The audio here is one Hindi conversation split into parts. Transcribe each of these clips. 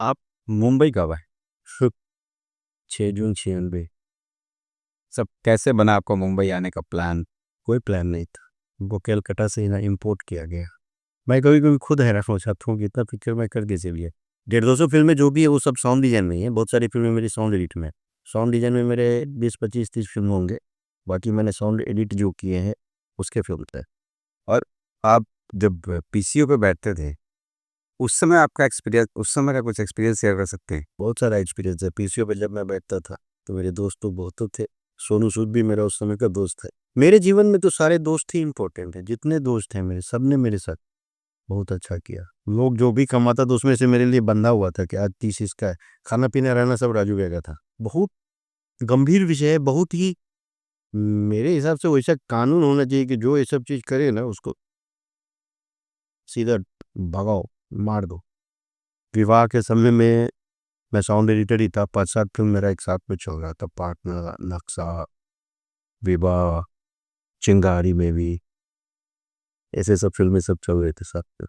आप मुंबई कब आए? शुभ 6 जून 96। सब कैसे बना आपको मुंबई आने का प्लान? कोई प्लान नहीं था, वो कलकत्ता से ना इम्पोर्ट किया गया। मैं कभी कभी खुद हैरान हो जाता हूँ कि इतना पिक्चर मैं कर कैसे लिया। 150 फिल्में जो भी है वो सब साउंड डिजाइन में ही है। बहुत सारी फिल्में मेरी साउंड एडिट में है। साउंड डिजाइन में मेरे 20 25 30 फिल्म होंगे। बाकी मैंने साउंड एडिट जो किए हैं उसके फिल्म थे। और आप जब पीसीओ पे बैठते थे उस समय का कुछ एक्सपीरियंस शेयर कर सकते हैं? बहुत सारा एक्सपीरियंस है। पीसीओ पे जब मैं बैठता था तो मेरे दोस्त तो बहुत थे। सोनू सूद भी मेरा उस समय का दोस्त है। मेरे जीवन में तो सारे दोस्त ही इंपॉर्टेंट हैं। जितने दोस्त हैं मेरे, सब ने मेरे साथ बहुत अच्छा किया। लोग जो भी कमाता था उसमें से मेरे लिए बंधा हुआ था कि आज 30 इसका है। खाना पीना रहना सब राजू भैया का था। बहुत गंभीर विषय है, बहुत ही। मेरे हिसाब से वैसा कानून होना चाहिए कि जो ये सब चीज करे ना उसको सीधा भगाओ, मार दो। विवाह के समय में मैं साउंड एडिटर ही था। 5 7 फिल्म मेरा एक साथ में चल रहा था। पार्टनर, नक्शा, विवाह, चिंगारी में भी, ऐसे सब फिल्में सब चल रहे थे साथ में।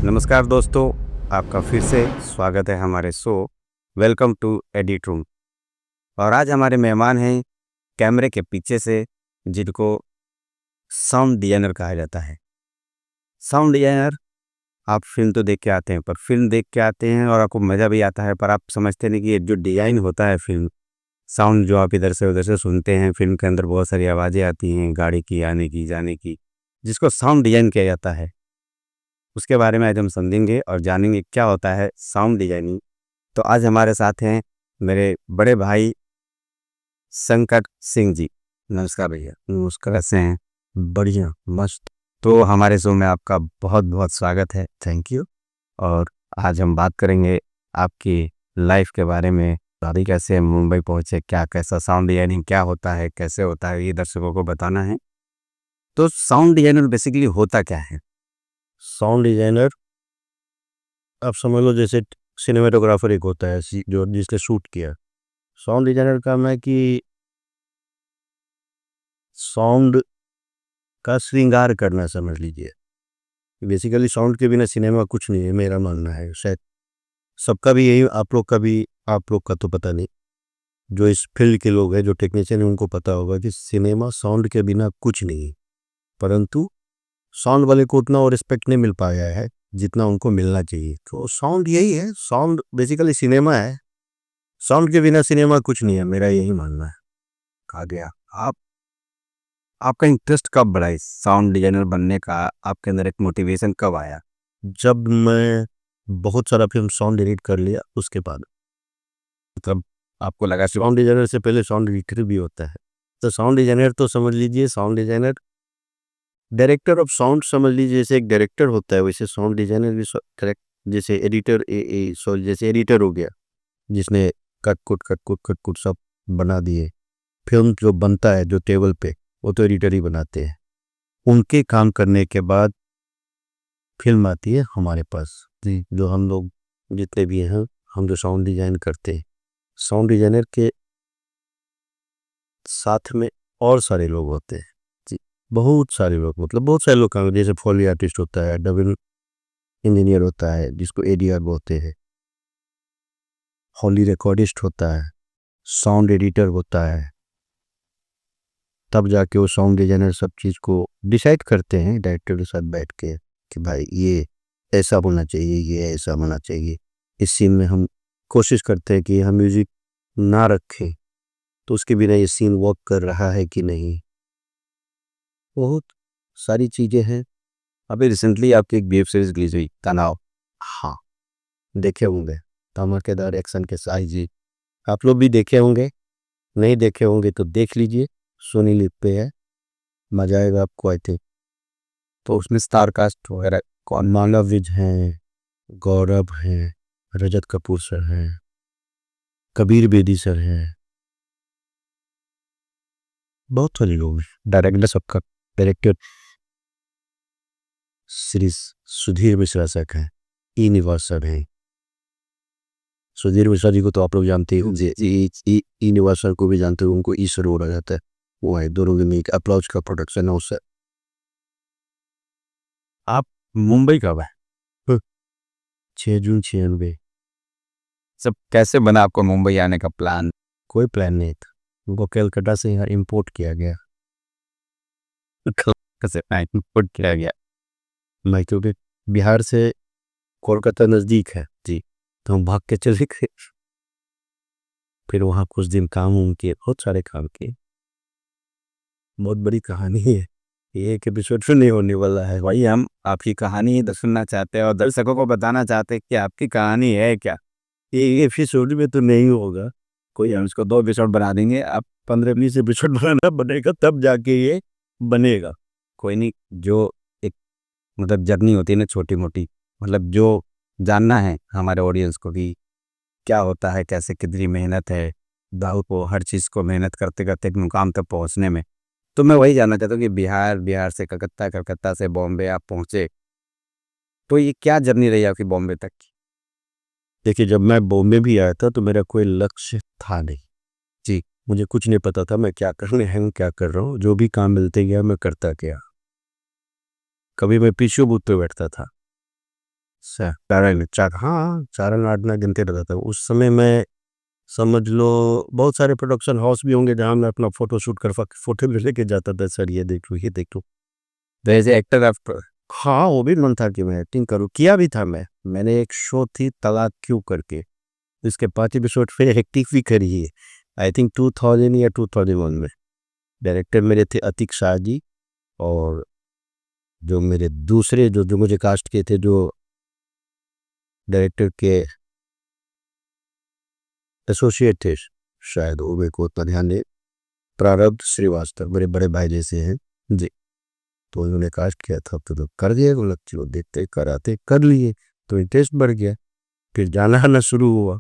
नमस्कार दोस्तों, आपका फिर से स्वागत है हमारे show welcome to edit room. और आज हमारे मेहमान हैं कैमरे के पीछे से, जिनको साउंड डिजाइनर कहा जाता है। साउंड डिजाइनर, आप फिल्म तो देख के आते हैं, पर फिल्म देख के आते हैं और आपको मज़ा भी आता है, पर आप समझते नहीं कि ये जो डिज़ाइन होता है फिल्म, साउंड जो आप इधर से उधर से सुनते हैं, फिल्म के अंदर बहुत सारी आवाज़ें आती हैं, गाड़ी की, आने की, जाने की, जिसको साउंड डिजाइन किया जाता है। उसके बारे में आज हम समझेंगे और जानेंगे क्या होता है साउंड डिजाइनिंग। तो आज हमारे साथ हैं मेरे बड़े भाई संकट सिंह जी। नमस्कार भैया। नमस्कार। कैसे हैं? बढ़िया, मस्त। तो हमारे शो में आपका बहुत बहुत स्वागत है। Thank you. और आज हम बात करेंगे आपकी लाइफ के बारे में। दादी कैसे मुंबई पहुंचे, क्या कैसा साउंड डिजाइनिंग क्या होता है, कैसे होता है, ये दर्शकों को बताना है। तो साउंड डिजाइनर बेसिकली होता क्या है? साउंड डिजाइनर आप समझ लो जैसे सिनेमेटोग्राफर एक होता है जो जिसने शूट किया। साउंड डिजाइनर का काम है कि साउंड का श्रृंगार करना, समझ लीजिए। बेसिकली साउंड के बिना सिनेमा कुछ नहीं है, मेरा मानना है। शायद सबका भी यही, आप लोग का भी, आप लोग का तो पता नहीं। जो इस फील्ड के लोग हैं, जो टेक्नीशियन हैं, उनको पता होगा कि सिनेमा साउंड के बिना कुछ नहीं है। परंतु साउंड वाले को उतना और रिस्पेक्ट नहीं मिल पाया है जितना उनको मिलना चाहिए। तो साउंड यही है, साउंड बेसिकली सिनेमा है। साउंड के बिना सिनेमा कुछ नहीं है, मेरा यही मानना है। कहा गया। आप आपका इंटरेस्ट कब बढ़ा इस साउंड डिजाइनर बनने का? आपके अंदर एक मोटिवेशन कब आया? जब मैं बहुत सारा फिल्म साउंड एडिट कर लिया उसके बाद। मतलब आपको लगा कि साउंड डिजाइनर से पहले साउंड एडिटर भी होता है। तो साउंड डिजाइनर तो समझ लीजिए, sound designer director of sound समझ लीजिए। जैसे एक डायरेक्टर होता है वैसे साउंड डिजाइनर भी करेक्ट। जैसे एडिटर सॉरी, जैसे एडिटर हो गया जिसने कट कुट सब बना दिए। फिल्म जो बनता है जो टेबल पे, वो तो एडिटर ही बनाते हैं। उनके काम करने के बाद फिल्म आती है हमारे पास। जी, जो हम लोग जितने भी हैं, हम जो साउंड डिजाइन करते हैं, साउंड डिजाइनर के साथ में और सारे लोग होते हैं। जी, बहुत सारे लोग, मतलब बहुत सारे लोग काम। जैसे फॉली आर्टिस्ट होता है, डबिंग इंजीनियर होता है जिसको एडीआर बोलते हैं, हॉली रिकॉर्डिस्ट होता है, साउंड एडिटर होता है। तब जाके वो साउंड डिजाइनर सब चीज़ को डिसाइड करते हैं डायरेक्टर के साथ बैठ के कि भाई ये ऐसा होना चाहिए, ये ऐसा होना चाहिए। इस सीन में हम कोशिश करते हैं कि हम म्यूजिक ना रखें तो उसके बिना ये सीन वर्क कर रहा है कि नहीं। बहुत सारी चीज़ें हैं। अभी रिसेंटली आपकी एक वेब सीरीज रिलीज हुई, तनाव। हाँ, देखे होंगे, धमाकेदार एक्शन के साथ। जी, आप लोग भी देखे होंगे। नहीं देखे होंगे तो देख लीजिए, सोनी लिव पे है, मजा आएगा आपको आई थिंक। तो उसमें स्टार कास्ट वगैरह कौन? मानव विज हैं, गौरव हैं, रजत कपूर सर हैं, कबीर बेदी सर हैं, बहुत सारे लोग हैं। डायरेक्टर सबका, डायरेक्टर श्री सुधीर मिश्रा सर हैं, ई निवास सर हैं, सुधीर मिश्रा जी को तो आप लोग जानते ही होंगे, ई निवास को भी जानते हो, उनको ई सर बोला जाता है। वो है दोनों के में एक अप्रोच का प्रोडक्शन है उससे। आप मुंबई कब है? 6 जून 96। सब कैसे बना आपको मुंबई आने का प्लान? कोई प्लान नहीं था, उनको कलकत्ता से यहाँ इम्पोर्ट किया गया। कैसे पुट किया गया? मैं क्योंकि बिहार से कोलकाता नज़दीक है जी, तो हम भाग के चले गए। फिर वहाँ कुछ दिन काम उम किए, बहुत सारे काम किए। बहुत बड़ी कहानी है, ये एक एपिसोड फिर नहीं होने वाला है। वही हम आपकी कहानी सुनना चाहते हैं और दर्शकों को बताना चाहते हैं कि आपकी कहानी है क्या। ये एपिसोड में तो नहीं होगा, कोई हम इसको 2 एपिसोड बना देंगे। आप 15-20 एपिसोड बनाना बनेगा, तब जाके ये बनेगा। कोई नहीं, जो एक मतलब जर्नी होती है ना छोटी मोटी, मतलब जो जानना है हमारे ऑडियंस को कि क्या होता है, कैसे कितनी मेहनत है दाऊ को हर चीज़ को मेहनत करते करते एक मुकाम तक पहुंचने में, तो मैं वही जानना चाहता हूँ कि बिहार से कलकत्ता, कलकत्ता से बॉम्बे आप पहुंचे, तो ये क्या जर्नी रही आपकी बॉम्बे तक की? देखिए, जब मैं बॉम्बे भी आया था तो मेरा कोई लक्ष्य था नहीं जी। मुझे कुछ नहीं पता था मैं क्या करने हैं, क्या कर रहा हूँ। जो भी काम मिलते गया मैं करता गया। कभी मैं पीछे बूथ पे बैठता था, हाँ, 4 आना गिनते रहता था। उस समय मैं समझ लो बहुत सारे प्रोडक्शन हाउस भी होंगे जहाँ मैं अपना फोटो शूट कर फोटो भी लेके जाता था, सर ये देख लो, ये देख लो। तो एज एक्टर आप हाँ, वो भी मन था कि मैं एक्टिंग करूँ, किया भी था। मैंने एक शो थी तलाक क्यों करके, इसके 5 एपिसोड फिर एक्टिंग भी करी है, आई थिंक 2000 या 2001 में। डायरेक्टर मेरे थे अतीक शाह जी, और जो मेरे दूसरे जो मुझे कास्ट किए थे, जो डायरेक्टर के एसोसिएट थे, शायद वो मेरे को उतना ध्यान नहीं, प्रारब्ध श्रीवास्तव, मेरे बड़े भाई जैसे हैं जी। तो उन्होंने कास्ट किया था, तो कर दिया, वो लक्ष्य देखते कराते कर लिए, तो इंटरेस्ट बढ़ गया। फिर जाना आना शुरू हुआ।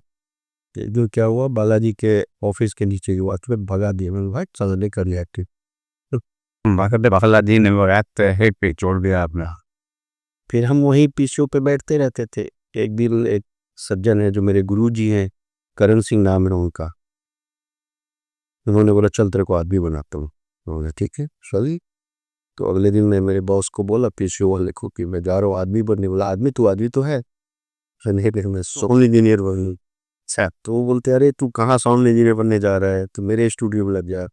एक दिन क्या हुआ, बालाजी के ऑफिस के नीचे हुआ, तो मैं भगा दिया, मैंने भाई चल नहीं कर लिया एक्टिंग। बालाजी ने हेड पे छोड़ दिया आपने? फिर हम वहीं पीसीओ पे बैठते रहते थे। एक दिन एक सज्जन है जो मेरे गुरुजी हैं, करण सिंह नाम है उनका, उन्होंने बोला चल तेरे को आदमी बनाता हूँ। बोला ठीक है सही। तो अगले दिन मैं मेरे बॉस को बोला पीसीओ वाले को कि मैं जा रहा हूँ आदमी बनने। बोला आदमी तो है। नहीं, फिर मैं साउंड इंजीनियर बनूँ। अच्छा, तो वो बोलते अरे तू कहाँ साउंड इंजीनियर बनने जा रहा है, तो मेरे स्टूडियो में लग जा।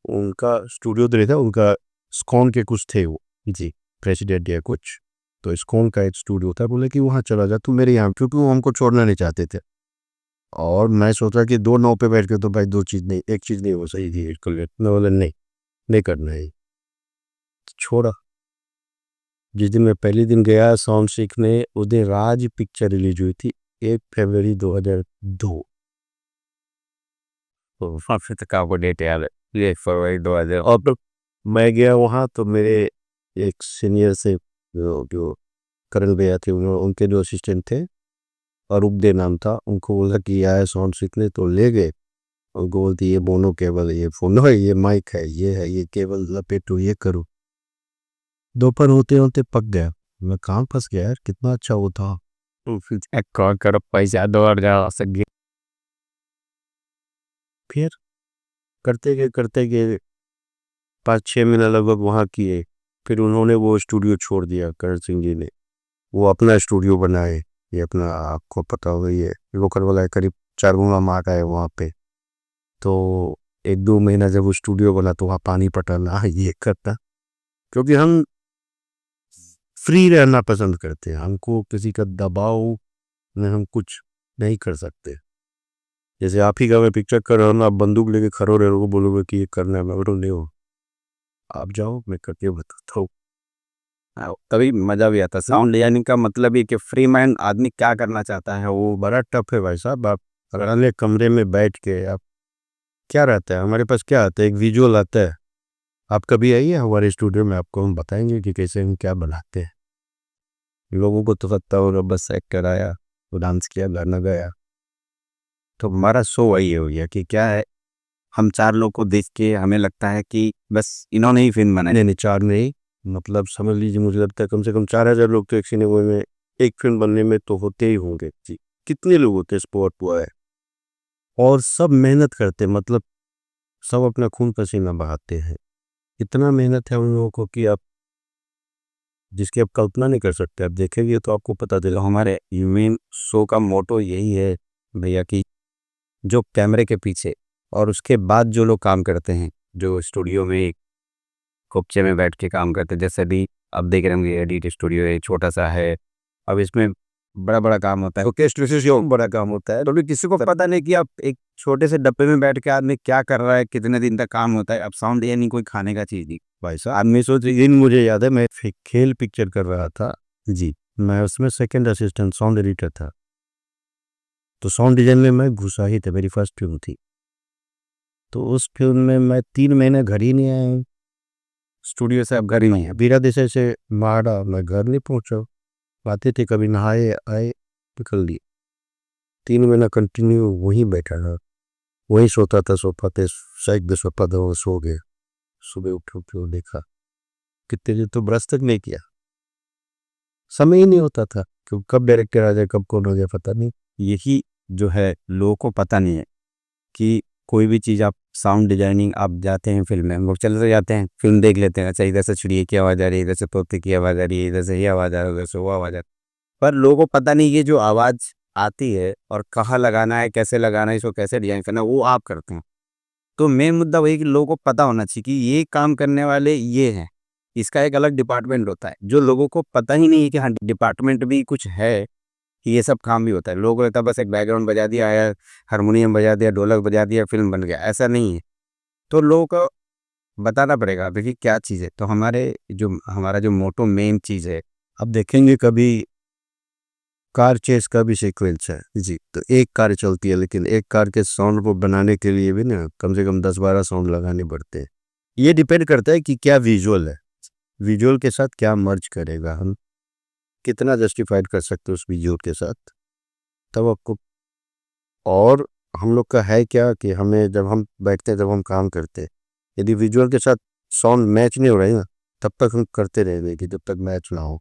उनका स्टूडियो तो रहता, उनका स्कॉन के कुछ थे वो जी, प्रेसिडेंट या कुछ, तो स्कॉन का एक स्टूडियो था। बोले कि वहाँ चला जा तू मेरे यहाँ, क्योंकि वो हमको छोड़ना नहीं चाहते थे। और मैं सोचा कि 2 नाव पे बैठ के तो भाई 2 चीज़ नहीं, एक चीज़ नहीं हो सही थी। मैं बोला नहीं, नहीं करना है, छोड़ा। जिस दिन मैं पहले दिन गया साउंड सीखने, उस दिन राज पिक्चर रिलीज हुई थी, 1 फरवरी 2002। तो फिर तक आपको डेट याद है? ये फरवरी 2000। और फिर मैं गया वहाँ, तो मेरे एक सीनियर से जो करण भैया थे, उनके जो असिस्टेंट थे, अरूप दे नाम था, उनको बोला कि आया साउंड सीखने, तो ले गए। उनको बोलती ये मोनो केबल, ये फोन है, ये माइक है, ये केबल लपेटो, ये करो। दोपहर होते होते पक गया, मैं काम फंस गया यार, कितना अच्छा वो था। तो फिर चेक करो पैसा 2000 से फिर करते गए 5-6 महीना लगभग वहाँ किए। फिर उन्होंने वो स्टूडियो छोड़ दिया, करण सिंह जी ने, वो अपना स्टूडियो बनाए। ये अपना, आपको पता होगा, ये लोकल वाला है, करीब 4 मार्ग है वहाँ पे। तो 1-2 महीना जब वो स्टूडियो बना, तो वहाँ पानी पटाना ये करता, क्योंकि हम फ्री रहना पसंद करते हैं, हमको किसी का दबाव में हम कुछ नहीं कर सकते। जैसे आप ही का मैं पिक्चर कर रहा हूँ ना, आप बंदूक लेके खड़ो रहे हो, बोलोगे कि ये करना है, मैं बोलो नहीं हो, आप जाओ, मैं करके बताता हूँ। तभी मजा भी आता। साउंड डिजाइनिंग का मतलब ही कि फ्री माइंड आदमी क्या करना चाहता है वो बड़ा टफ है भाई साहब। आप अगले कमरे में बैठ के, आप क्या रहता है हमारे पास, क्या आता है, एक विजुअल आता है। आप कभी आइए हमारे स्टूडियो में, आपको हम बताएंगे कि कैसे हम क्या बनाते हैं। लोगों को तो पता होगा, बस एक्टर आया तो डांस किया, गाना गाया। तो हमारा शो वही हो गया कि क्या है, हम 4 लोग को देख के हमें लगता है कि बस इन्होंने ही फिल्म बनाई। नहीं, 4 नहीं, मतलब समझ लीजिए, मुझे लगता है कम से कम 4000 लोग तो एक सिनेमा में एक फिल्म बनने में तो होते ही होंगे जी। कितने लोग होते हैं स्पोर्ट बॉय, और सब मेहनत करते हैं, मतलब सब अपना खून पसीना बहाते हैं। इतना मेहनत है उन लोगों को कि आप जिसकी आप कल्पना नहीं कर सकते। आप देखेंगे तो आपको पता चलेगा। तो हमारे मेन शो का मोटो यही है भैया कि जो कैमरे के पीछे और उसके बाद जो लोग काम करते हैं, जो स्टूडियो में एक खुपचे में बैठ के काम करते हैं, जैसे अभी आप देख रहे होंगे एडिट स्टूडियो है, छोटा सा है। अब इसमें बड़ा बड़ा काम होता है, ओके स्टूडियो बड़ा काम होता है, तो भी किसी को पता नहीं कि आप एक छोटे से डब्बे में बैठ के आदमी क्या कर रहा है, कितने दिन तक काम होता है। अब साउंड ये नहीं कोई खाने का चीज़ नहीं। भाई साहब, आदमी सोच, दिन मुझे याद है, मैं खेल पिक्चर कर रहा था जी। मैं उसमें सेकंड असिस्टेंट साउंड एडिटर था। तो साउंड डिजाइन में मैं घुसा ही था, मेरी फर्स्ट फिल्म थी। तो उस फिल्म में मैं 3 महीने घर ही नहीं आया। स्टूडियो से अब घर ही नहीं है। बीरा देसाई से मारा, मैं घर नहीं पहुंचा। आते थे, कभी नहाए आए, निकल लिए। 3 महीना कंटिन्यू वहीं बैठा रहा, वहीं सोता था सोफा पे, साइड पे सोफा था, वो सो गए। सुबह उठ देखा, कितने दिन तो ब्रश तक नहीं किया। समय ही नहीं होता था कि कब डायरेक्टर आ जाए, कब कौन हो जाए, पता नहीं। यही जो है लोगों को पता नहीं है कि कोई भी चीज़ आप साउंड डिजाइनिंग आप जाते हैं फिल्म में, हम लोग चलते जाते हैं फिल्म देख लेते हैं, अच्छा इधर से चिड़िया की आवाज़ आ रही है, इधर से तोते की आवाज़ आ रही है, इधर से ये आवाज़ आ रही है, उधर से वो आवाज़ आ रही है। पर लोगों को पता नहीं ये जो आवाज़ आती है और कहाँ लगाना है, कैसे लगाना है, इसको कैसे डिजाइन करना है, वो आप करते हैं। तो मेन मुद्दा वही कि लोगों को पता होना चाहिए कि ये काम करने वाले ये हैं, इसका एक अलग डिपार्टमेंट होता है, जो लोगों को पता ही नहीं है कि हाँ डिपार्टमेंट भी कुछ है, कि ये सब काम भी होता है। लोगों को लगता है बस एक बैकग्राउंड बजा दिया या हारमोनियम बजा दिया, ढोलक बजा दिया, फिल्म बन गया, ऐसा नहीं है। तो लोगों को बताना पड़ेगा देखिए क्या चीज़ है। तो हमारा जो मोटो मेन चीज़ है, अब देखेंगे कभी कार चेस का भी सीक्वेंस है जी। तो एक कार चलती है, लेकिन एक कार के साउंड को बनाने के लिए भी ना कम से कम 10-12 साउंड लगाने पड़ते हैं। ये डिपेंड करता है कि क्या विजुअल है, विजुअल के साथ क्या मर्ज करेगा, हम कितना जस्टिफाइड कर सकते हैं उस विजुअल के साथ, तब आपको। और हम लोग का है क्या कि हमें जब हम बैठते हैं, जब हम काम करते हैं, यदि विजुअल के साथ साउंड मैच नहीं हो रही ना, तब तक हम करते रहेंगे कि जब तक मैच ना हो।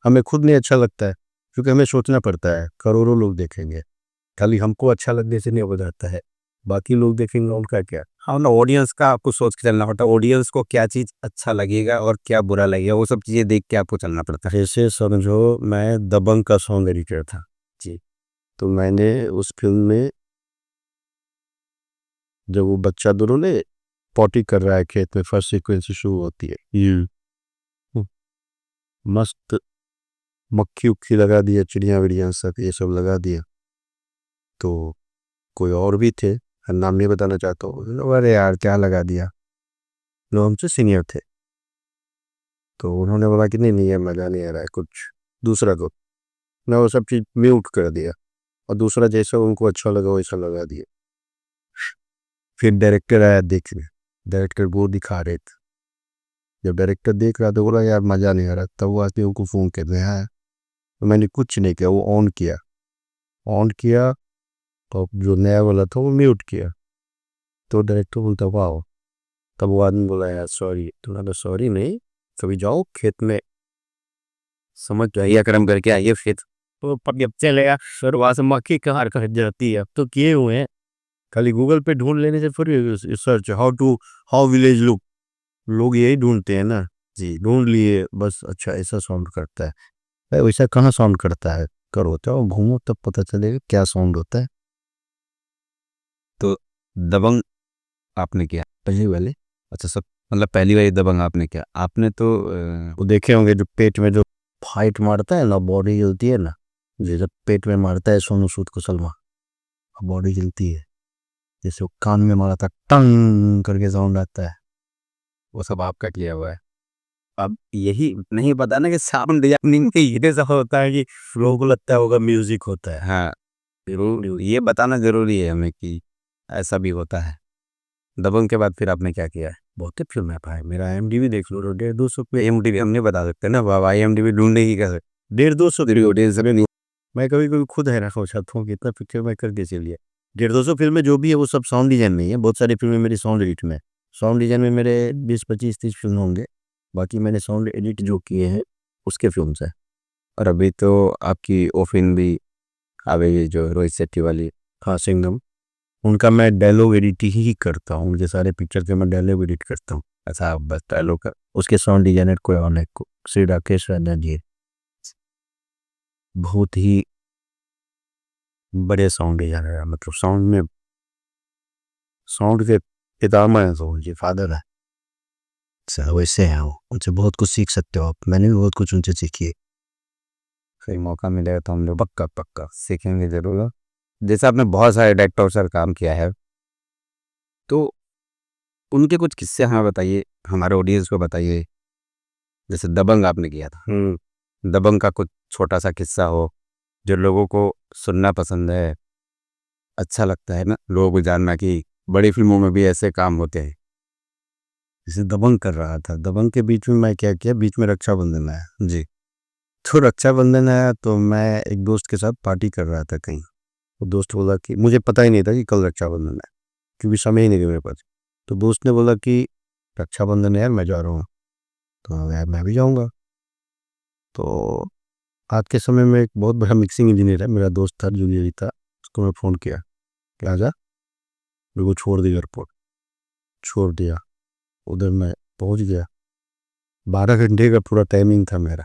हमें खुद नहीं अच्छा लगता है, क्योंकि हमें सोचना पड़ता है करोड़ों लोग देखेंगे, खाली हमको अच्छा लगने से नहीं हो जाता है, बाकी लोग देखेंगे उनका क्या। हाँ ना, ऑडियंस का आपको सोच के चलना पड़ता है, ऑडियंस को क्या चीज़ अच्छा लगेगा और क्या बुरा लगेगा, वो सब चीज़ें देख के आपको चलना पड़ता है। जैसे समझो मैं दबंग का सॉन्ग एडिटर था जी। तो मैंने उस फिल्म में, जब वो बच्चा दोनों ने पॉटी कर रहा है खेत में, फर्स्ट सीक्वेंस शुरू होती है, ये मस्त मक्खी उक्खी लगा दिया, चिड़िया विड़िया सब ये सब लगा दिया। तो कोई और भी थे, नाम नहीं बताना चाहता हूँ, अरे यार क्या लगा दिया, लोग हमसे सीनियर थे। तो उन्होंने बोला कि नहीं नहीं, ये मज़ा नहीं आ रहा है, कुछ दूसरा को। मैं वो सब चीज़ म्यूट कर दिया, और दूसरा जैसा उनको अच्छा लगा वैसा लगा दिया। फिर डायरेक्टर आया देखने, डायरेक्टर वो दिखा रहे थे। जब डायरेक्टर देख रहा तो बोला यार मज़ा नहीं आ रहा, तब वो आदमी उनको फ़ोन कर रहे हैं। तो मैंने कुछ नहीं किया, वो ऑन किया, ऑन किया, तो जो नया वाला था वो म्यूट किया। तो डायरेक्टर बोलता वाह। तब वो आदमी बोला यार सॉरी। तो मैंने सॉरी नहीं, कभी जाओ खेत में, समझ जाइए, कर्म करके आइए फिर। तो पब चलेगा सर, वहाँ से मक्खी कहाँ कहाँ जाती है। अब तो किए हुए हैं, खाली गूगल पे ढूंढ लेने से फिर सर्च हाउ विलेज लुक, लोग यही ढूंढते हैं ना जी। ढूंढ लिए बस, अच्छा ऐसा साउंड करता है भाई, वैसा कहाँ साउंड करता है, करो तो घूमो तब पता चलेगा क्या साउंड होता है। तो दबंग आपने किया पहली वाली, अच्छा सब मतलब पहली वाली दबंग आपने किया, आपने तो वो देखे होंगे जो पेट में जो फाइट मारता है ना, बॉडी हिलती है ना, जब पेट में मारता है सोनू सूद को सलमा, बॉडी हिलती है, जैसे वो कान में मारा था टंग करके साउंड आता है। वो सब आपका किया हुआ है। अब यही नहीं पता ना कि साउंड डिजाइनिंग में ये सब होता है कि लोगों को लगता होगा म्यूजिक होता है। हाँ, जरूर ये बताना ज़रूरी है हमें कि ऐसा भी होता है। दबंग के बाद फिर आपने क्या किया है? बहुत ही फिल्म है भाई, मेरा IMDb देख लो, 150 पे। IMDb हम नहीं बता सकते ना बाबा, IMDb ढूंढने की कैसे 150 ऑडियंस में नहीं। मैं कभी कभी खुद हैरान हो जाता हूँ कि इतना पिक्चर मैं करके चलिए। 150 फिल्में जो भी है वो सब साउंड डिजाइन में ही है। बहुत सारी फिल्में मेरी साउंड एडिट में, साउंड डिजाइन में मेरे 20-25-30 फिल्म होंगे। बाकी मैंने साउंड एडिट जो किए हैं उसके फिल्म है। और अभी तो आपकी वो फिल्म भी अभी ये जो रोहित शेट्टी वाली। हाँ सिंघम, उनका मैं डायलॉग एडिट ही करता हूँ, उनके सारे पिक्चर के मैं डायलॉग एडिट करता हूँ। अच्छा, बस डायलॉग का। उसके साउंड डिजाइनर कोई और नहीं, श्री राकेश रंजन जी, बहुत ही बड़े साउंड डिजाइनर है, मतलब साउंड में, साउंड के पितामह हैं तो जी, फादर है। अच्छा, वैसे हैं वो, उनसे बहुत कुछ सीख सकते हो आप, मैंने भी बहुत कुछ उनसे सीखी है। कहीं मौका मिलेगा तो हम लोग पक्का पक्का सीखेंगे जरूर। जैसे आपने बहुत सारे डायरेक्टर से काम किया है, तो उनके कुछ किस्से हमें बताइए, हमारे ऑडियंस को बताइए। जैसे दबंग आपने किया था, दबंग का कुछ छोटा सा किस्सा हो जो लोगों को सुनना पसंद है, अच्छा लगता है ना लोगों को जानना कि बड़ी फिल्मों में भी ऐसे काम होते हैं। जैसे दबंग कर रहा था, दबंग के बीच में मैं क्या किया, बीच में रक्षाबंधन आया, जी। तो रक्षाबंधन आया तो मैं एक दोस्त के साथ पार्टी कर रहा था कहीं। वो दोस्त बोला कि, मुझे पता ही नहीं था कि कल रक्षाबंधन है, क्योंकि समय ही नहीं था मेरे पास। तो दोस्त ने बोला कि रक्षाबंधन है यार, मैं जा रहा हूँ। तो यार मैं भी जाऊँगा। तो आज के समय में एक बहुत बड़ा मिक्सिंग इंजीनियर है, मेरा दोस्त था जूनियर ही था, उसको मैं फ़ोन किया कि आजा, मेरे को छोड़ दे एयरपोर्ट। छोड़ दिया, उधर मैं पहुँच गया। 12 घंटे का पूरा टाइमिंग था मेरा।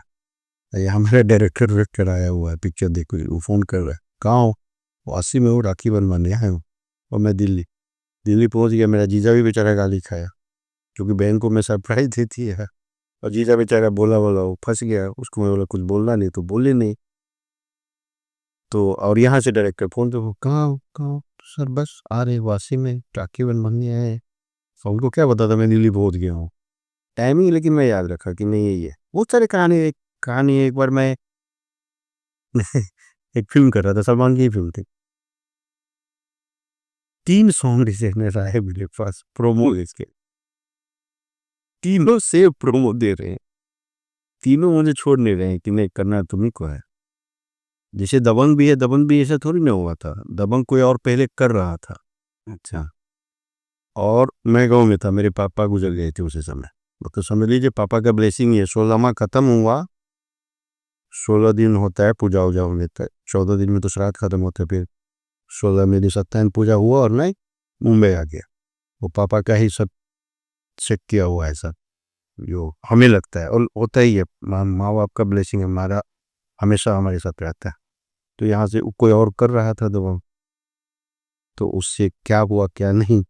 यहाँ मेरा डायरेक्टर आया हुआ है, पिक्चर देखो, वो फ़ोन कर रहा है, कहाँ हो? वासी में हूँ, राखी बनवाने आया हूँ। और मैं दिल्ली दिल्ली पहुँच गया। मेरा जीजा भी बेचारा गाली खाया, क्योंकि बहन को मैं सरप्राइज देती है, और जीजा बेचारा बोला बोला वो फंस गया। उसको मैं बोला कुछ बोलना नहीं, तो बोले नहीं। तो और यहाँ से डायरेक्टर फ़ोन पे, कहाँ हो कहाँ हो? तो सर बस आ रहे वासी में, राखी बनवाने आए हैं। और उनको क्या पता था मैं दिल्ली पहुँच गया हूँ, टाइमिंग लेकिन मैं याद रखा कि नहीं यही है। बहुत सारे कहानी है। एक बार मैं एक फिल्म कर रहा था, सलमान की फिल्म थी, 3 सॉन्ग डिजाइनर आए मेरे पास प्रोमो इसके, तीनों से प्रोमो दे रहे हैं, तीनों मुझे छोड़ नहीं रहे हैं कि नहीं करना तुम्ही को है। जैसे दबंग भी है, दबंग भी ऐसा थोड़ी ना हुआ था, दबंग कोई और पहले कर रहा था। अच्छा। और मैं गाँव में था, मेरे पापा गुजर गए थे उसी समय। तो समझ लीजिए पापा का ब्लेसिंग है, 16वां खत्म हुआ, 16 दिन होता है पूजा वूजा होने तक, 14 दिन में तो श्राद्ध खत्म होता है, फिर 16 में दिन सत्यानारायण पूजा हुआ और मैं मुंबई आ गया। वो पापा का ही सब सेट किया हुआ है सब, जो हमें लगता है, और होता ही है, माँ बाप का ब्लेसिंग हमारा हमेशा हमारे साथ रहता है। तो यहाँ से कोई और कर रहा था दबंग, तो उससे क्या हुआ क्या नहीं,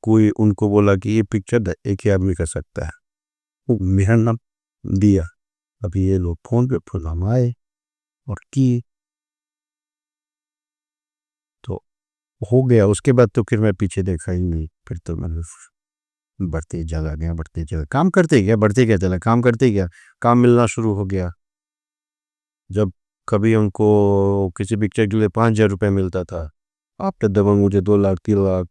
कोई उनको बोला कि ये पिक्चर एक ही आदमी कर सकता है, वो मेरा नाम दिया। अभी ये लोग फोन पे फोन हम आए और किए, तो हो गया। उसके बाद तो फिर मैं पीछे देखा ही नहीं, फिर तो मैंने बढ़ते जगह गया, बढ़ते जगह काम करते गया, बढ़ते गया, चला काम करते गया, काम मिलना शुरू हो गया। जब कभी हमको किसी पिक्चर के लिए 5,000 रुपये मिलता था, आफ्टर दबंग मुझे 2 लाख, 3 लाख,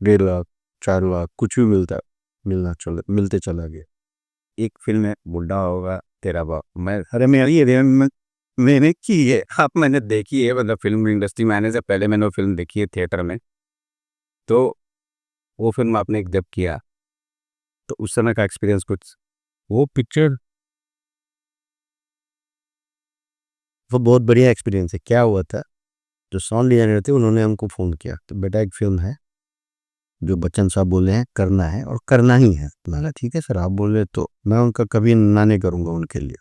1.5 लाख, 4 लाख, कुछ भी मिलते चला गया। एक फिल्म है बुढ़ा होगा तेरा बाप, मैं अरे मेरी ये मैंने की है, आप मैंने देखी है, मतलब फिल्म इंडस्ट्री में आने से पहले मैंने वो फिल्म देखी है थिएटर में। तो वो फिल्म आपने जब किया तो उस समय का एक्सपीरियंस कुछ। वो पिक्चर, वो बहुत बढ़िया एक्सपीरियंस है। क्या हुआ था, जो साउंड डिजाइनर थे उन्होंने हमको फ़ोन किया, तो बेटा एक फिल्म है जो बच्चन साहब बोले हैं करना है और करना ही है। मैंने ठीक है सर, आप बोले तो मैं उनका कभी ना नहीं करूँगा उनके लिए।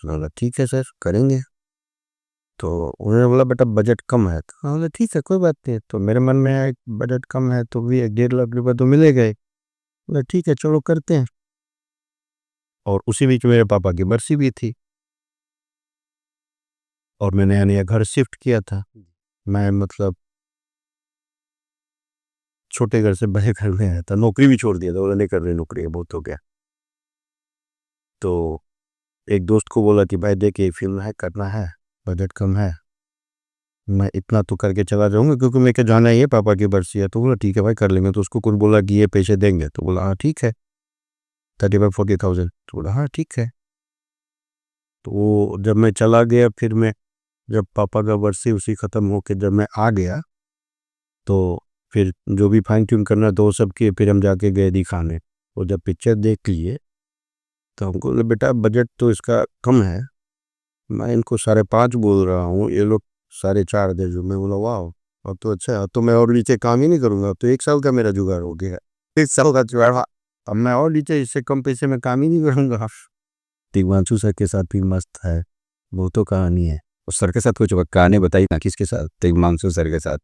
तो मैंने ठीक है सर करेंगे। तो उन्होंने बोला बेटा बजट कम है, तो मैंने बोला ठीक है कोई बात नहीं। तो मेरे मन में आया बजट कम है तो भी 1.5 लाख रुपये तो मिलेगा ही। बोला ठीक है चलो करते हैं। और उसी बीच मेरे पापा की बरसी भी थी, और मैं नया नया घर शिफ्ट किया था। मैं मतलब छोटे घर से बड़े घर में आया था, नौकरी भी छोड़ दिया था, बोला नहीं कर रही नौकरी, है बहुत हो गया। तो एक दोस्त को बोला कि भाई देख ये फिल्म है करना है, बजट कम है, मैं इतना तो करके चला जाऊंगा क्योंकि मैं क्या जाना ही है, पापा की बरसी है। तो बोला ठीक है भाई कर लेंगे। तो उसको कुछ बोला कि ये पैसे देंगे, तो बोला हाँ ठीक है, 35-40,000। तो बोला हाँ ठीक है। तो वो जब मैं चला गया, फिर मैं जब पापा का बरसी उसी ख़त्म होके जब मैं आ गया, तो फिर जो भी फाइन ट्यून करना तो वो सब किए। फिर हम जाके गए दिखाने, और जब पिक्चर देख लिए तो हमको बोले बेटा बजट तो इसका कम है, मैं इनको 5.5 बोल रहा हूँ, ये लोग 4.5 दे जो। मैं बोला वाह, अब तो अच्छा है, अब तो मैं और नीचे काम ही नहीं करूँगा, अब तो 1 साल का मेरा जुगाड़ हो गया। 1 साल का जुगाड़, अब मैं और नीचे इससे कम पैसे में काम ही नहीं करूँगा। दिग्वांशु सर के साथ भी मस्त है, वो तो कहानी है। उस सर के साथ कुछ कहानी बताई ना, किसके साथ? तिग्मांशु सर के साथ?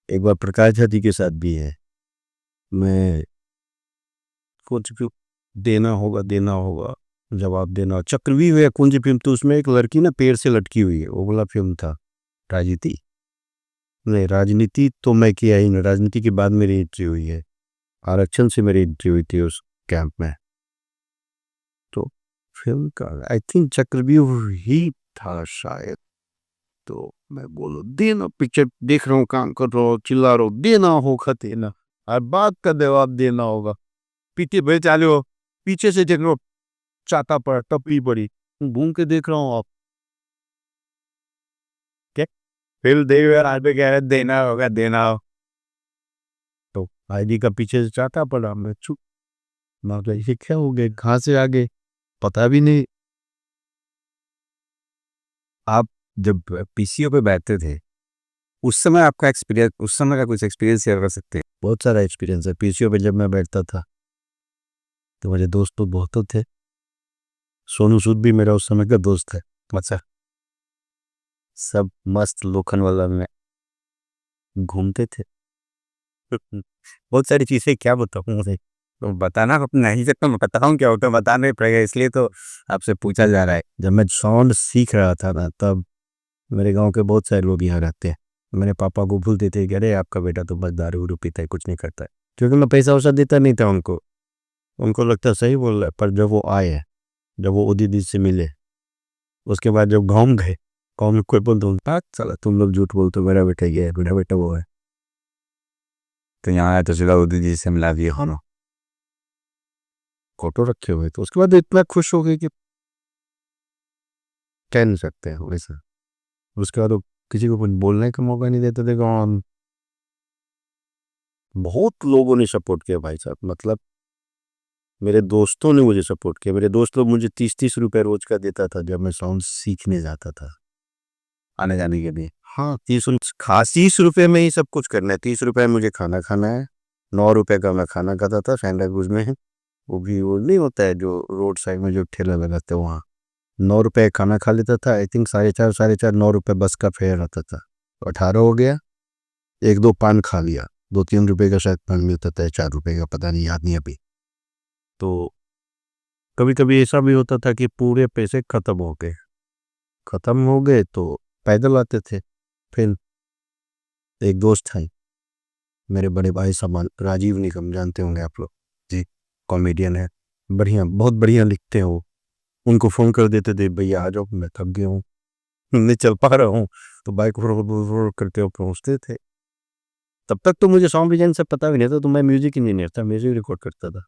एक बार प्रकाश झा जी के साथ भी है। मैं कुछ भी देना होगा, जवाब देना। चक्रव्यूह या कुंज फिल्म, तो उसमें एक लड़की ना पेड़ से लटकी हुई है, वो वाला फिल्म था। राजनीति नहीं, राजनीति तो मैं किया ही नहीं, राजनीति के बाद मेरी एंट्री हुई है, आरक्षण से मेरी एंट्री हुई थी उस कैंप में। तो फिल्म का आई थिंक चक्रव्यूह ही था शायद। तो मैं बोलो देना, पिक्चर देख रहा हूँ, काम कर रहा हूँ, चिल्ला रहा हूँ, देना होगा देना, और बात का जवाब देना होगा। पीछे भाई चालो, पीछे से देख लो, चाटा पड़ा, टपली पड़ी, घूम के देख रहा हूँ। आप क्या फिर देख आज पे कह रहे देना होगा देना हो, तो आईडी का पीछे से चाटा पड़ा। मैं चुप, मैं तो ये क्या हो गया, कहाँ से आ गए पता भी नहीं। आप जब पीसीओ पे बैठते थे, उस समय आपका एक्सपीरियंस, उस समय का कुछ एक्सपीरियंस शेयर कर सकते हैं? बहुत सारा एक्सपीरियंस है पीसीओ पे। जब मैं बैठता था तो मेरे दोस्त तो बहुत थे। सोनू सूद भी मेरा उस समय का दोस्त है। अच्छा। सब मस्त लोखंड वाला में घूमते थे। बहुत सारी चीजें क्या बताऊं मुझे। तो बताना, नहीं सकता मैं बताऊं क्या होता है, बताना नहीं पड़ेगा, इसलिए तो आपसे पूछा जा रहा है। जब मैं साउंड सीख रहा था ना, तब मेरे गांव के बहुत सारे लोग यहाँ रहते हैं। मेरे पापा को भूलते थे कि अरे आपका बेटा तो बस दारू उरू पीता है, कुछ नहीं करता है, क्योंकि मैं पैसा वैसा देता नहीं था उनको। उनको लगता सही बोल रहा है। पर जब वो आए, जब वो दीदी से मिले, उसके बाद जब गाँव में गए, गाँव में कोई बोल दो चला तुम लोग झूठ बोलते हो, मेरा बेटा ये है, मेरा बेटा वो है। तो यहाँ आया तो सीधा उदी जी से मिला दिया खाना, फोटो रखे हुए, तो उसके बाद इतना खुश हो गए कि कह नहीं सकते हैं वैसा। उसके बाद वो किसी को कुछ बोलने का मौका नहीं देते थे गाँव में। बहुत लोगों ने सपोर्ट किया भाई साहब, मतलब मेरे दोस्तों ने मुझे सपोर्ट किया। मेरे दोस्त लोग मुझे 30-30 रुपए रोज का देता था जब मैं साउंड सीखने जाता था, आने जाने के लिए। हाँ 30 रुपए में ही सब कुछ करना है। 30 रुपए में मुझे खाना खाना है। 9 रुपए का मैं खाना खाता था सैंडा क्रूज में, वो भी वो नहीं होता है जो रोड साइड में जो ठेला लगाते हैं वहाँ। 9 रुपए खाना खा लेता था। आई थिंक 4.5 9 रुपए बस का फेयर आता था, तो 18 हो गया। 1-2 पान खा लिया, 2-3 रुपए का शायद पान मिलता था, 4 रुपए का, पता नहीं, याद नहीं अभी। तो कभी कभी ऐसा भी होता था कि पूरे पैसे खत्म हो गए तो पैदल आते थे। फिर एक दोस्त है, मेरे बड़े भाई समान, राजीव निकम, जानते होंगे आप लोग जी, कॉमेडियन है, बढ़िया, बहुत बढ़िया लिखते हैं वो। उनको फ़ोन कर देते थे, भैया आ जाओ, मैं थक गया हूँ, नहीं चल पा रहा हूँ, तो बाइक करके वो पहुँचते थे। तब तक तो मुझे साउंड डिजाइन से पता भी नहीं था, तो मैं म्यूजिक इंजीनियर था, म्यूजिक रिकॉर्ड करता था।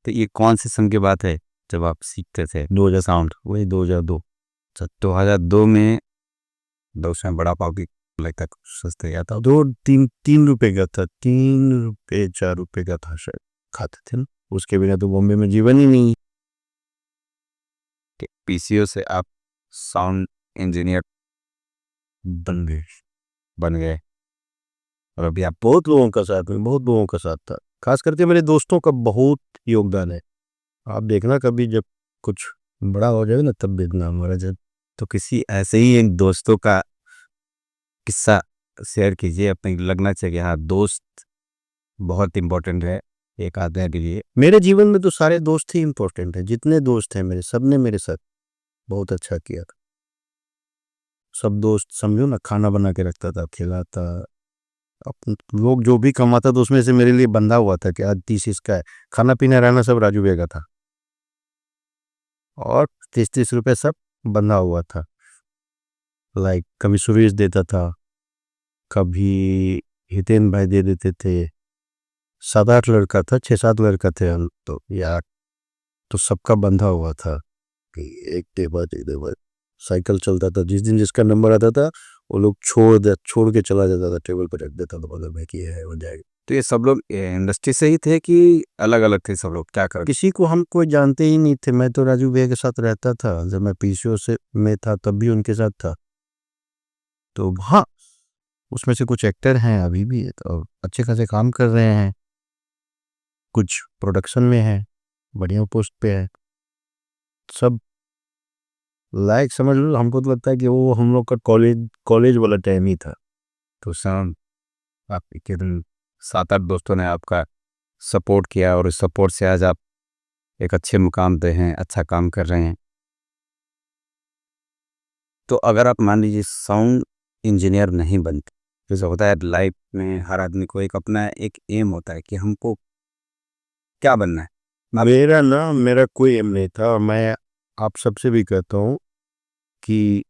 तो ये कौन से सन की बात है जब आप सीखते थे 2000, साउंड? वही 2002। 2002 में? दो समय बड़ा पाव की लगता है सस्ते गया था। 2-3 रुपए का था, 3 रुपए 4 रुपए का था शायद, खाते थे ना। उसके बिना तो बॉम्बे में जीवन ही नहीं। पीसीओ से आप साउंड इंजीनियर बन गए। बन गए, और अभी आप बहुत लोगों का साथ में, बहुत लोगों का साथ था, खास करके मेरे दोस्तों का बहुत योगदान है। आप देखना कभी जब कुछ बड़ा हो जाए ना, तब देखना हमारा जब। तो किसी ऐसे ही एक दोस्तों का किस्सा शेयर कीजिए, अपने लगना चाहिए कि हाँ दोस्त बहुत इंपॉर्टेंट है एक आदमी के लिए। मेरे जीवन में तो सारे दोस्त ही इंपॉर्टेंट हैं, जितने दोस्त हैं मेरे, सब ने मेरे साथ बहुत अच्छा किया। सब दोस्त समझो ना, खाना बना के रखता था, खिलाता। अब लोग जो भी कमाता था उसमें से मेरे लिए बंधा हुआ था कि आज 30 इसका है। खाना पीना रहना सब राजू बेगा था, और 30-30 रुपए सब बंधा हुआ था। लाइक कभी सुरेश देता था, कभी हितेन भाई दे देते थे। 7-8 लड़का था, 6-7 लड़का थे हम तो यार, तो सबका बंधा हुआ था कि एक टेबल साइकिल चलता था, जिस दिन जिसका नंबर आता था वो लोग छोड़ के चला जाता था, टेबल पर रख देता था बगल में कि ये है, हो जाएगा। तो ये सब लोग इंडस्ट्री से ही थे कि अलग अलग थे सब लोग, क्या कर? किसी को हम कोई जानते ही नहीं थे। मैं तो राजू भैया के साथ रहता था, जब मैं पीसीओ से में था तब भी उनके साथ था। तो हाँ, उसमें से कुछ एक्टर हैं अभी भी और अच्छे खासे काम कर रहे हैं, कुछ प्रोडक्शन में हैं, बढ़िया पोस्ट पे है। सब लायक समझ लो। हमको तो लगता है कि वो हम लोग का कॉलेज वाला टाइम ही था। तो शाम आपके दिन 7-8 दोस्तों ने आपका सपोर्ट किया और इस सपोर्ट से आज आप एक अच्छे मुकाम पे हैं, अच्छा काम कर रहे हैं। तो अगर आप मान लीजिए साउंड इंजीनियर नहीं बनते, जैसे होता है लाइफ में हर आदमी को एक अपना एक एम होता है कि हमको क्या बनना है। मेरा कोई एम नहीं था। और मैं आप सबसे भी कहता हूँ कि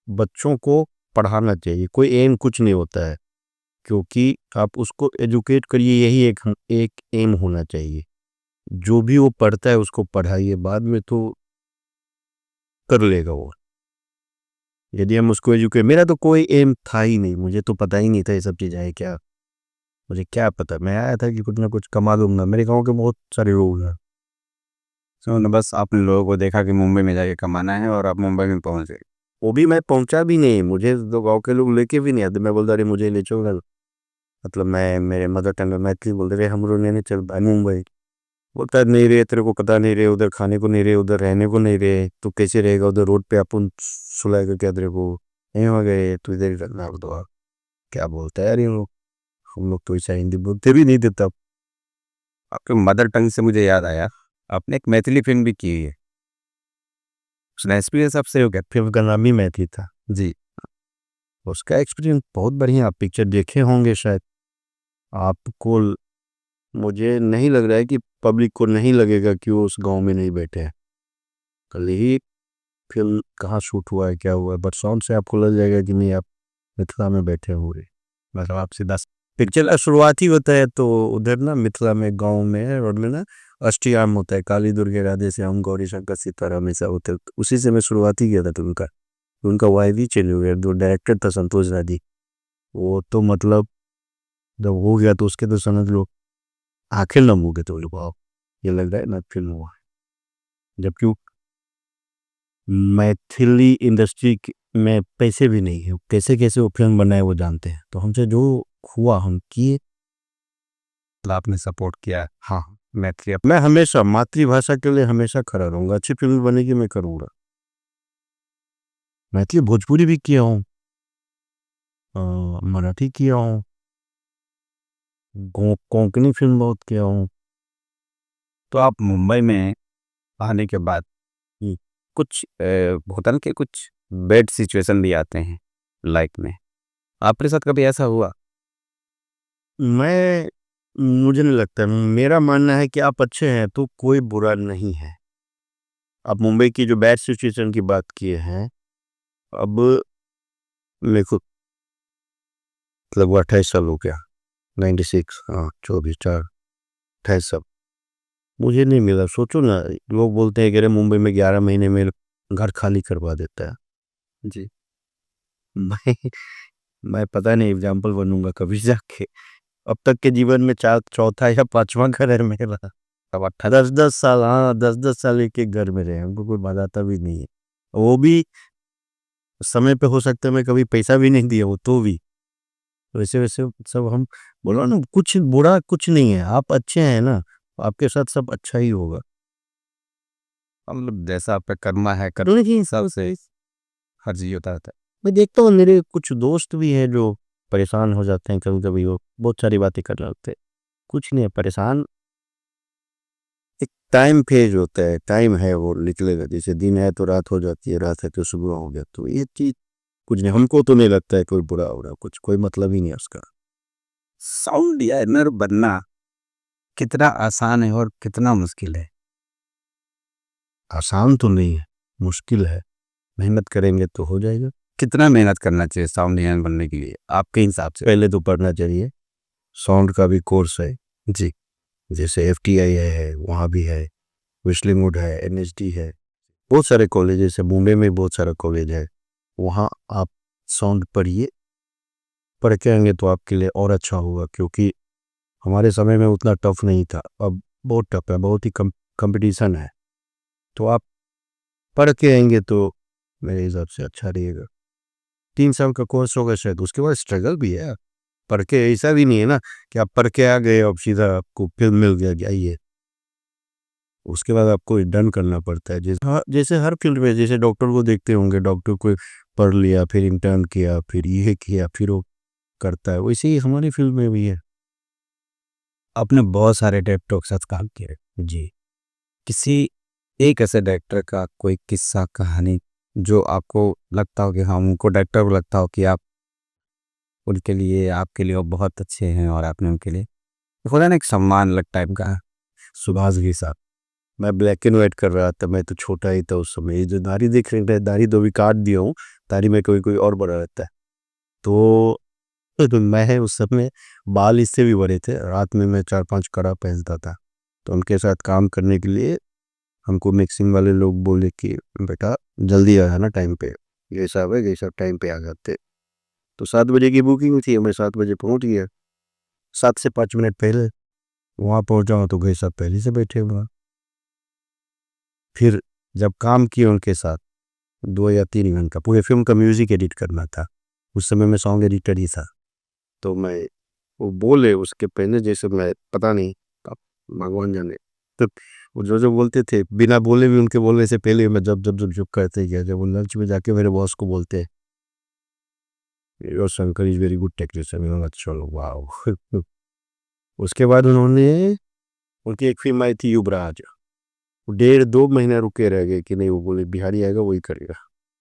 बच्चों को पढ़ाना चाहिए। कोई एम कुछ नहीं होता है, क्योंकि आप उसको एजुकेट करिए, यही एक एम होना चाहिए। जो भी वो पढ़ता है उसको पढ़ाइए, बाद में तो कर लेगा वो। यदि हम उसको एजुकेट, मेरा तो कोई एम था ही नहीं, मुझे तो पता ही नहीं था ये सब चीज़ें है क्या। मुझे क्या पता, मैं आया था कि कुछ ना कुछ कमा लूंगा। मेरे गाँव के बहुत सारे लोग हैं। तो बस आपने लोगों को देखा कि मुंबई में जाके कमाना है और आप मुंबई में पहुंच गए। वो भी मैं पहुंचा भी नहीं, मुझे तो गाँव के लोग लेके भी नहीं आते। मैं बोलता, अरे मुझे ले चलो, मतलब मैं मेरे मदर टंग में मैथिली बोलते रहे, हम लोग लेने चल भाई मुंबई। बोलता है नहीं रे, तेरे को पता नहीं रे, उधर खाने को नहीं रे, उधर रहने को नहीं रे, तू कैसे रहेगा उधर, रोड पे अपन सुलाएगा क्या तेरे को, नहीं हो गए तू इधर ही रहना। तो क्या बोलता है यार ये लोग। हम लोग तो ऐसा हिंदी बोलते भी नहीं थे तब। आपके मदर टंग से मुझे याद आया, आपने एक मैथिली फिल्म भी की है, उसका एक्सपीरियंस आपसे हो गया? फिल्म का नाम ही मैथिली था जी। उसका एक्सपीरियंस बहुत बढ़िया। आप पिक्चर देखे होंगे शायद आपको। मुझे नहीं लग रहा है कि पब्लिक को नहीं लगेगा कि वो उस गांव में नहीं बैठे हैं। कल ही फिल्म कहाँ शूट हुआ है, क्या हुआ है, बट साउंड से आपको लग जाएगा कि नहीं, आप मिथिला में बैठे हुए। मतलब आपसे 10। पिक्चर का शुरुआत ही होता है तो उधर ना मिथिला में, गांव में, रोड में ना अष्टयाम होता है, काली दुर्गे राधे श्याम गौरी शंकर सीताराम ऐसा होता है। उसी से मैं शुरुआत ही किया था। तो उनका वाइफ ही चले हुए, जो डायरेक्टर था संतोष राधी, वो तो मतलब जब हो गया तो उसके तो समझ लो आंखें नम हो गए। तो लोग वाह, ये लग रहा है ना फिल्म हुआ। जबकि मैथिली इंडस्ट्री में पैसे भी नहीं है, कैसे कैसे वो फिल्म बनाए वो जानते हैं। तो हमसे जो हुआ हम किए। आपने सपोर्ट किया। हाँ, मैथिली मैं हमेशा मातृभाषा के लिए हमेशा खड़ा रहूंगा। अच्छी फिल्म बनेगी मैं करूंगा। मैथिली भोजपुरी भी किया हूँ, मराठी किया हूँ, कोंकणी फिल्म बहुत किया हूँ। तो आप मुंबई में आने के बाद हम्म। कुछ होता ना कि कुछ बैड सिचुएशन भी आते हैं लाइफ में, आपके साथ कभी ऐसा हुआ? मैं मुझे नहीं लगता, मेरा मानना है कि आप अच्छे हैं तो कोई बुरा नहीं है। आप मुंबई की जो बैड सिचुएशन की बात किए हैं, अब देखो, मतलब 28 साल हो गया, 96, हाँ 24 4 28 साल मुझे नहीं मिला। सोचो ना, लोग बोलते हैं कि अरे मुंबई में 11 महीने में घर खाली करवा देता है। जी। मैं मैं पता नहीं एग्जाम्पल बनूंगा कभी जाके। अब तक के जीवन में चौथा या पांचवा घर है मेरा। तब 10 10 साल, हाँ 10 10 साल एक एक घर में रहे, हमको कोई बताता भी नहीं है। वो भी समय पे हो सकता है, मैं कभी पैसा भी नहीं दिया वो तो भी। वैसे वैसे सब हम बोलो ना, कुछ बुरा कुछ नहीं है। आप अच्छे हैं ना, आपके साथ सब अच्छा ही होगा। मतलब जैसा आपका कर्मा है कर नहीं हिसाब से हर चीज होता रहता मैं देखता हूँ, मेरे कुछ दोस्त भी हैं जो परेशान हो जाते हैं कभी कभी, वो बहुत सारी बातें कर रहे होते हैं। कुछ नहीं है परेशान, एक टाइम फेज होता है, टाइम है वो निकलेगा। जैसे दिन है तो रात हो जाती है, रात है तो सुबह हो गया। तो ये चीज कुछ नहीं, हमको तो नहीं लगता है कोई बुरा हो रहा, कुछ कोई मतलब ही नहीं है उसका। है। साउंड डिजाइनर बनना कितना आसान है और कितना मुश्किल है? आसान तो नहीं है, मुश्किल है। मेहनत करेंगे तो हो जाएगा। कितना मेहनत करना चाहिए साउंड डिजाइनर बनने के लिए आपके हिसाब से? पहले तो पढ़ना चाहिए, साउंड का भी कोर्स है। जी। जैसे FTI है, वहाँ भी है, विस्लिंगवुड है, NSD है, बहुत सारे कॉलेजेस है। मुंबई में बहुत सारा कॉलेज है, वहाँ आप साउंड पढ़िए, पढ़ के आएंगे तो आपके लिए और अच्छा होगा, क्योंकि हमारे समय में उतना टफ नहीं था, अब बहुत टफ है, बहुत ही कंपटीशन है। तो आप पढ़ के आएंगे तो मेरे हिसाब से अच्छा रहेगा। 3 साल का कोर्स होगा शायद, उसके बाद स्ट्रगल भी है। पढ़ के ऐसा भी नहीं है ना कि आप पढ़ के आ गए और सीधा आपको फिल्म मिल गया क्या, ये उसके बाद आपको डन करना पड़ता है। जैसे जैसे हर फील्ड में, जैसे डॉक्टर को देखते होंगे, डॉक्टर को पढ़ लिया, फिर इंटर्न किया, फिर ये किया, फिर वो करता है, वैसे ही हमारी फील्ड में भी है। आपने बहुत सारे डायरेक्टरों के साथ काम किया है जी। किसी एक ऐसे डायरेक्टर का कोई किस्सा कहानी जो आपको लगता हो कि हाँ, उनको डायरेक्टर को लगता हो कि आप उनके लिए आपके लिए वो बहुत अच्छे हैं और आपने उनके लिए खुदा ना एक सम्मान अलग टाइप का है। सुभाष घई साहब, मैं ब्लैक एंड वाइट कर रहा था, मैं तो छोटा ही था उस समय। ये जो दाढ़ी देख रहे हैं, दाढ़ी तो भी काट दिया हूँ, दाढ़ी में कोई कोई और बड़ा रहता है। तो मैं उस समय, बाल इससे भी बड़े थे, रात में मैं 4-5 कड़ा पहनता था। तो उनके साथ काम करने के लिए हमको मिक्सिंग वाले लोग बोले कि बेटा जल्दी आया ना टाइम पे, ये साहब है, ये सब टाइम पे आ जाते। तो 7 बजे की बुकिंग थी, मैं 7 बजे पहुंच गया, 7 से 5 मिनट पहले वहाँ पहुंचा हूँ, तो गए साहब पहले से बैठे हुआ। फिर जब काम किए उनके साथ 2 या 3 घंटा, पूरे फिल्म का म्यूजिक एडिट करना था, उस समय मैं सॉन्ग एडिटर ही था। तो मैं, वो बोले उसके पहले, जैसे मैं पता नहीं, अब भगवान जाने, तो वो जो बोलते थे बिना बोले भी, उनके बोलने से पहले मैं जब चुप करते गया, जब वो लंच में जाके मेरे बॉस को बोलते हैं your Shankar is very good technician, चलो वाह। उसके बाद उन्होंने, उनकी एक फिल्म आई थी युवराज, 1.5-2 महीना रुके रह गए कि नहीं, वो बोले बिहारी आएगा वही करेगा।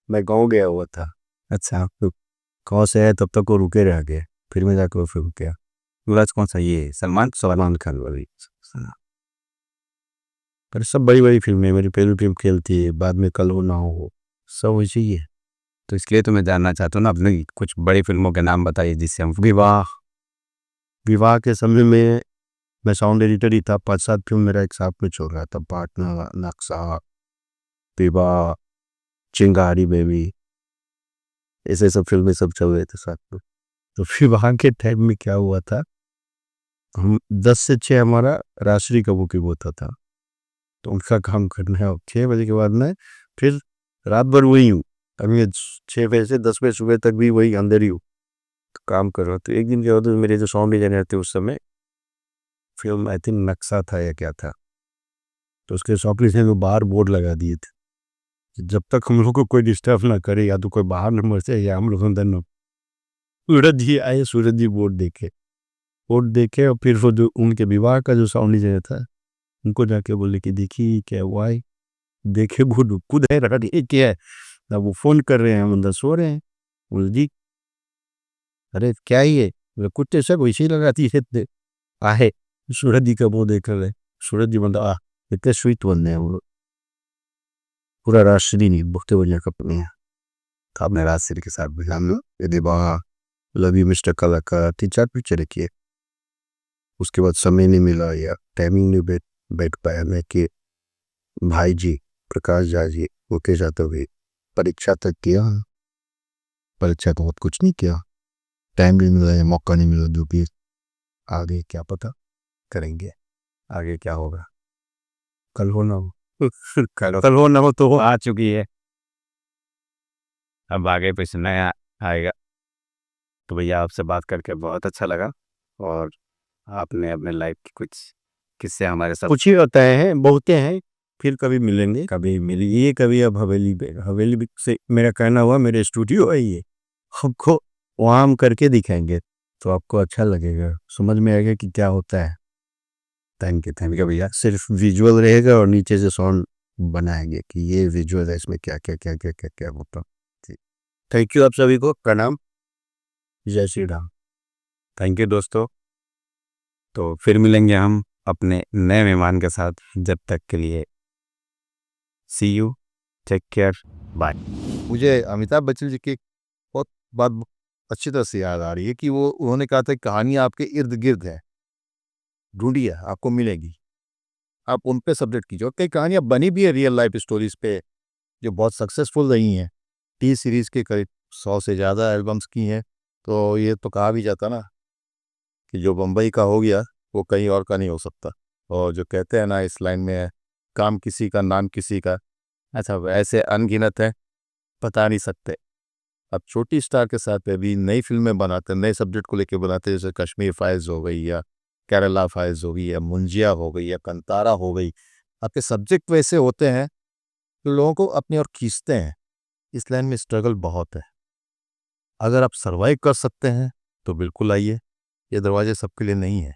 मैं गाँव गया हुआ था, अच्छा, तो गाँव से आया तब तक वो रुके रह गए, फिर मैं जाकर वो फिल्म किया। युवराज कौन सा, ये सलमान सलमान खान वाली। पर सब बड़ी बड़ी फिल्में, मेरी पहली फिल्म खेलती है, बाद में कल हो ना हो, सब वैसे ही है। तो इसलिए तो मैं जानना चाहता हूँ ना, अपनी कुछ बड़ी फिल्मों के नाम बताइए जिससे हम विवाह, विवाह के समय में मैं साउंड एडिटर ही था, 5-7 फिल्म मेरा एक साथ में चल रहा था, पार्टनर, नक्शा, विवाह, चिंगारी बेबी, ऐसे सब फिल्में सब चल रहे थे साथ में। तो विवाह के टाइम में क्या हुआ था, हम 10 से 6 हमारा राष्ट्रीय का बुकिंग होता था, तो उनका काम करना है। 6 बजे के बाद मैं फिर रात भर वही हूँ, अभी 6 बजे से 10 बजे सुबह तक भी वही अंदर ही हूँ, तो काम कर रहा हूँ। तो एक दिन क्या होता है, मेरे जो साउंड डिजाइनर थे उस समय, फिल्म आई थिंक नक्शा था या क्या था, तो उसके शॉप में बाहर बोर्ड लगा दिए थे, जब तक हम लोग को कोई डिस्टर्ब ना करे, या तो कोई बाहर नंबर से या हम लोग अंदर न। सूरज जी आए, सूरज जी बोर्ड देखे और फिर वो जो उनके विवाह का जो साउंड डिजाइनर था, उनको जाके बोले कि देखिए क्या हुआ है, देखे वो खुद है रखा, ये क्या है। अब वो फोन कर रहे हैं, हम अंदर सो रहे हैं। बोले जी अरे क्या ही है, बोले कुछ ऐसा वैसे ही लगाती है आहे। सूरज जी का मुंह देख रहे, सूरज जी मतलब इतने स्वीट बनने हैं वो लोग, पूरा राष्ट्रीय नहीं बहुत बढ़िया कंपनी है। तो आपने राजश्री के साथ भी हम यदि वहाँ लव यू मिस्टर कलाकार 3-4 पिक्चर किए। उसके बाद समय नहीं मिला या टाइमिंग नहीं बैठ पाया मैं कि भाई जी प्रकाश झा जी वो के जाते हुए परीक्षा तक किया, परीक्षा तो बहुत कुछ नहीं किया, टाइम भी मिला या मौका नहीं मिला, जो भी आगे क्या पता करेंगे, आगे क्या होगा, कल हो ना हो। कल हो ना हो तो हो। आ चुकी है, अब आगे कुछ नया आएगा। तो भैया आपसे बात करके बहुत अच्छा लगा, और आपने अपने लाइफ की कुछ किस्से हमारे साथ। कुछ ही होता है, बहुते हैं, फिर कभी मिलेंगे, कभी मिलिए, कभी अब हवेली पे, हवेली से मेरा कहना हुआ, मेरे स्टूडियो है ये, आपको वहाँ हम करके दिखाएंगे, तो आपको अच्छा लगेगा, समझ में आएगा कि क्या होता है। थैंक यू भैया। सिर्फ विजुअल रहेगा और नीचे से साउंड बनाएंगे कि ये विजुअल है, इसमें क्या क्या क्या क्या क्या क्या होता। थैंक यू आप सभी को, प्रणाम, जय श्री राम। थैंक यू दोस्तों, तो फिर मिलेंगे हम अपने नए मेहमान के साथ, जब तक के लिए सी यू, टेक केयर, बाय। मुझे अमिताभ बच्चन जी की बहुत बात अच्छी तरह से याद आ रही है कि वो उन्होंने कहा था कहानियाँ आपके इर्द गिर्द है, ढूंढिए आपको मिलेगी, आप उन पे सब्जेक्ट कीजिए। और कई कहानियाँ बनी भी है रियल लाइफ स्टोरीज पे जो बहुत सक्सेसफुल रही हैं, टी सीरीज के करीब 100 से ज़्यादा एल्बम्स की हैं। तो ये तो कहा भी जाता ना कि जो बम्बई का हो गया वो कहीं और का नहीं हो सकता। और जो कहते हैं ना इस लाइन में, काम किसी का नाम किसी का, अच्छा ऐसे अनगिनत है, बता नहीं सकते। अब छोटी स्टार के साथ अभी नई फिल्में बनाते, नए सब्जेक्ट को लेके बनाते, जैसे कश्मीर फाइल्स हो गई या केरला फाइल्स हो गई या मुंजिया हो गई या कंतारा हो गई। आपके सब्जेक्ट वैसे होते हैं तो लोगों को अपनी ओर खींचते हैं। इस लाइन में स्ट्रगल बहुत है। अगर आप सर्वाइव कर सकते हैं तो बिल्कुल आइए, ये दरवाजे सबके लिए नहीं है।